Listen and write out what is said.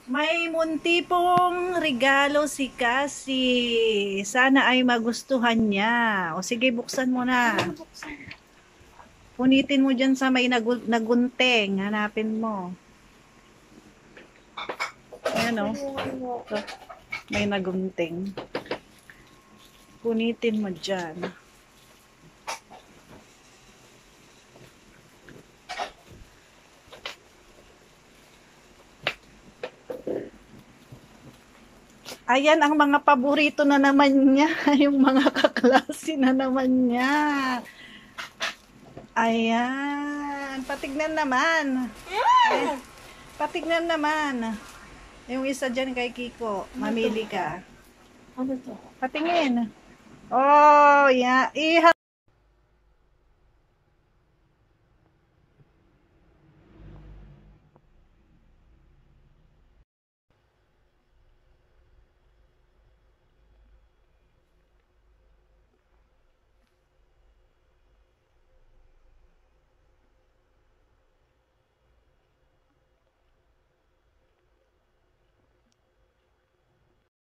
May munti pong regalo si Cassie. Sana ay magustuhan niya. O sige, buksan mo na. Punitin mo dyan sa may nagunting. Hanapin mo. Ayan o. Ito, may nagunting. Punitin mo dyan. Ayan ang mga paborito na naman niya. Yung mga kaklase na naman niya. Ayan. Patignan naman. Ayan. Patignan naman. Yung isa dyan kay Kiko. Mamili ka. Ano to? Patingin. Oh, yeah.